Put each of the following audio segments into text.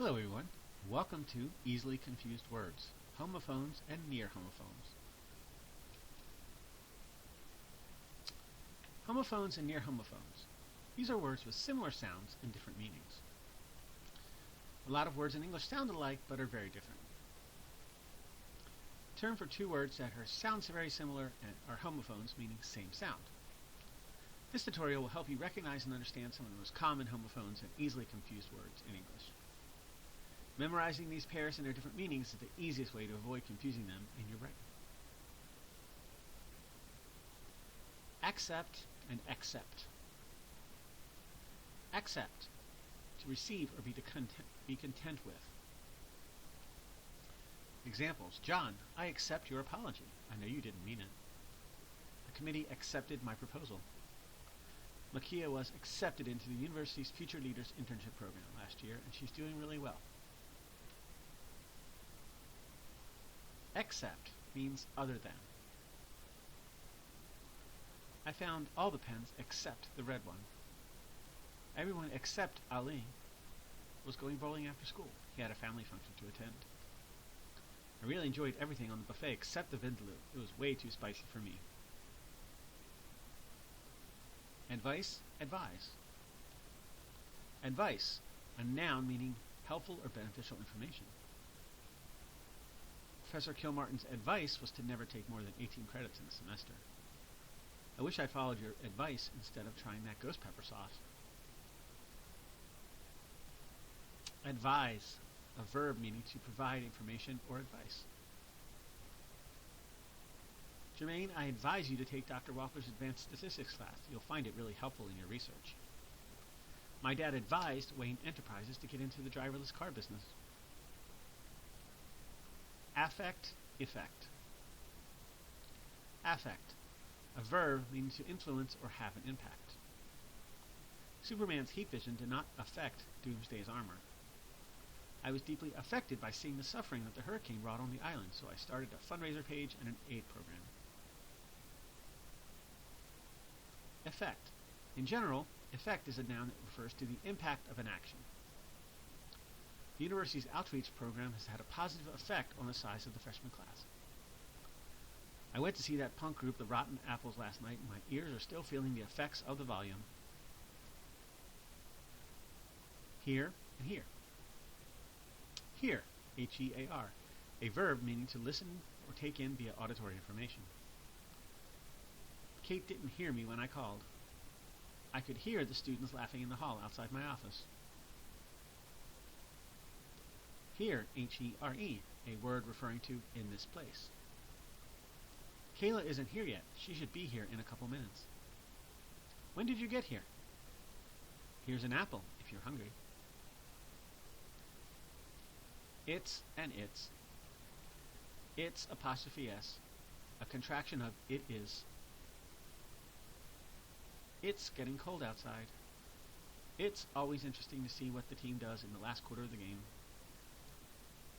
Hello everyone, welcome to Easily Confused Words, Homophones and Near Homophones. Homophones and near homophones. These are words with similar sounds and different meanings. A lot of words in English sound alike but are very different. A term for two words that sound very similar and are homophones, meaning same sound. This tutorial will help you recognize and understand some of the most common homophones and easily confused words in English. Memorizing these pairs and their different meanings is the easiest way to avoid confusing them in your brain. Accept and accept. Accept, to receive or be content with. Examples: John, I accept your apology. I know you didn't mean it. The committee accepted my proposal. Makia was accepted into the university's Future Leaders Internship program last year, and she's doing really well. Accept means other than. I found all the pens except the red one. Everyone except Ali was going bowling after school. He had a family function to attend. I really enjoyed everything on the buffet except the vindaloo. It was way too spicy for me. Advice, advise. Advice, a noun meaning helpful or beneficial information. Professor Kilmartin's advice was to never take more than 18 credits in a semester. I wish I followed your advice instead of trying that ghost pepper sauce. Advise, a verb meaning to provide information or advice. Jermaine, I advise you to take Dr. Walker's advanced statistics class. You'll find it really helpful in your research. My dad advised Wayne Enterprises to get into the driverless car business. Affect, effect. Affect, a verb meaning to influence or have an impact. Superman's heat vision did not affect Doomsday's armor. I was deeply affected by seeing the suffering that the hurricane brought on the island, so I started a fundraiser page and an aid program. Effect. In general, effect is a noun that refers to the impact of an action. The university's outreach program has had a positive effect on the size of the freshman class. I went to see that punk group, the Rotten Apples, last night, and my ears are still feeling the effects of the volume. Hear and hear. Hear, H-E-A-R, a verb meaning to listen or take in via auditory information. Kate didn't hear me when I called. I could hear the students laughing in the hall outside my office. Here, H-E-R-E, a word referring to in this place. Kayla isn't here yet. She should be here in a couple minutes. When did you get here? Here's an apple, if you're hungry. It's and its. It's apostrophe S, a contraction of it is. It's getting cold outside. It's always interesting to see what the team does in the last quarter of the game.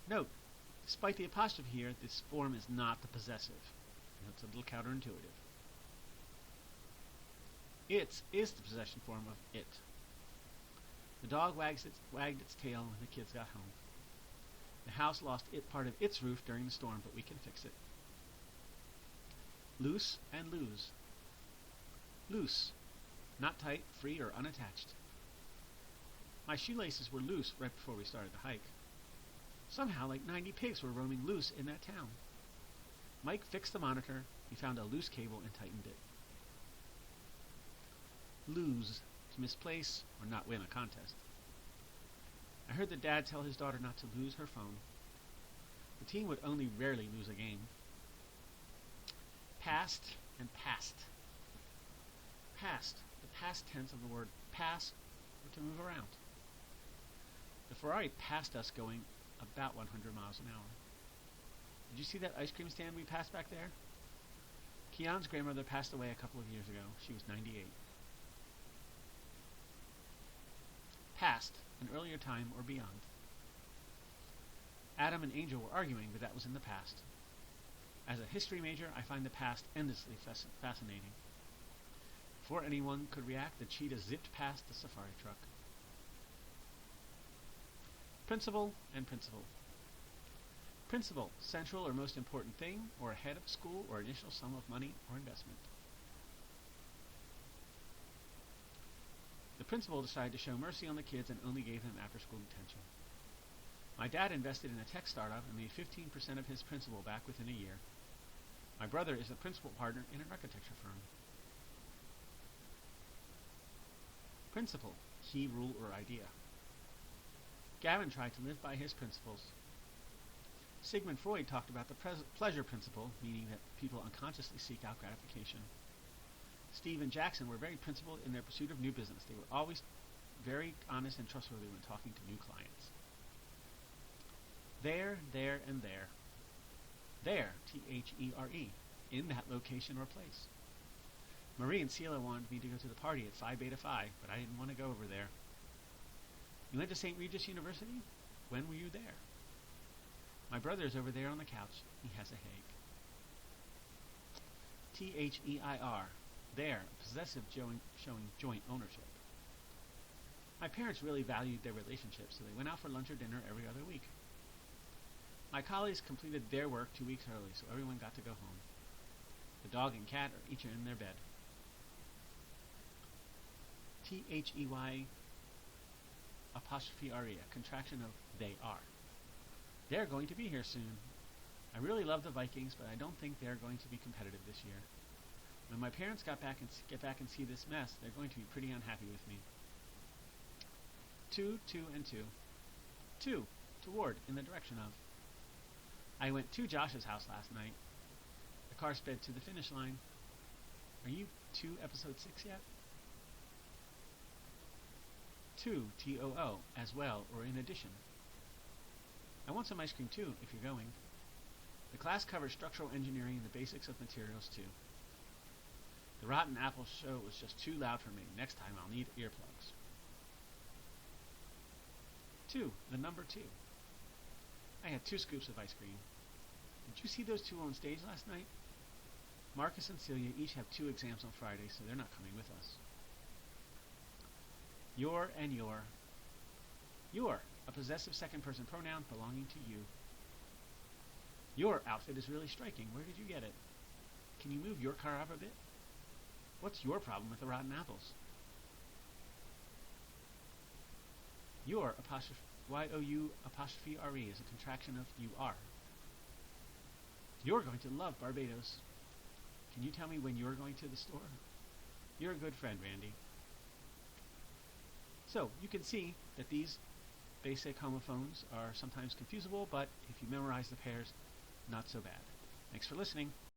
Note, despite the apostrophe here, this form is not the possessive. It's a little counterintuitive. Its is the possession form of it. The dog wagged its tail when the kids got home. The house lost part of its roof during the storm, but we can fix it. Loose and lose. Loose, not tight, free, or unattached. My shoelaces were loose right before we started the hike. Somehow, like 90 pigs were roaming loose in that town. Mike fixed the monitor. He found a loose cable and tightened it. Lose, to misplace or not win a contest. I heard the dad tell his daughter not to lose her phone. The team would only rarely lose a game. Past and past. Past, the past tense of the word pass, or to move around. The Ferrari passed us going about 100 miles an hour. Did you see that ice cream stand we passed back there? Keon's grandmother passed away a couple of years ago. She was 98. Past, an earlier time or beyond. Adam and Angel were arguing, but that was in the past. As a history major, I find the past endlessly fascinating. Before anyone could react, the cheetah zipped past the safari truck. Principal and principal. Principal, central or most important thing, or a head of school, or initial sum of money or investment. The principal decided to show mercy on the kids and only gave them after-school detention. My dad invested in a tech startup and made 15% of his principal back within a year. My brother is a principal partner in an architecture firm. Principle, key rule or idea. Gavin tried to live by his principles. Sigmund Freud talked about the pleasure principle, meaning that people unconsciously seek out gratification. Steve and Jackson were very principled in their pursuit of new business. They were always very honest and trustworthy when talking to new clients. There, and there. There, T-H-E-R-E, in that location or place. Marie and Celia wanted me to go to the party at Phi Beta Phi, but I didn't want to go over there. You went to St. Regis University? When were you there? My brother's over there on the couch. He has a headache. T-H-E-I-R, there, possessive showing joint ownership. My parents really valued their relationship, so they went out for lunch or dinner every other week. My colleagues completed their work 2 weeks early, so everyone got to go home. The dog and cat are each in their bed. T-H-E-Y apostrophe R-E, a contraction of they are. They're going to be here soon. I really love the Vikings, but I don't think they're going to be competitive this year. When my parents get back and see this mess, they're going to be pretty unhappy with me. 2, 2, and 2. 2, toward, in the direction of. I went to Josh's house last night. The car sped to the finish line. Are you to episode 6 yet? 2, T-O-O, as well, or in addition. I want some ice cream too, if you're going. The class covers structural engineering and the basics of materials too. The Rotten Apple show was just too loud for me. Next time I'll need earplugs. 2, the number 2. I had 2 scoops of ice cream. Did you see those 2 on stage last night? Marcus and Celia each have 2 exams on Friday, so they're not coming with us. Your and your. Your, a possessive second-person pronoun belonging to you. Your outfit is really striking. Where did you get it? Can you move your car up a bit? What's your problem with the rotten apples? Your, apostrophe, Y-O-U apostrophe R-E, is a contraction of you are. You're going to love Barbados. Can you tell me when you're going to the store? You're a good friend, Randy. So, you can see that these basic homophones are sometimes confusable, but if you memorize the pairs, not so bad. Thanks for listening.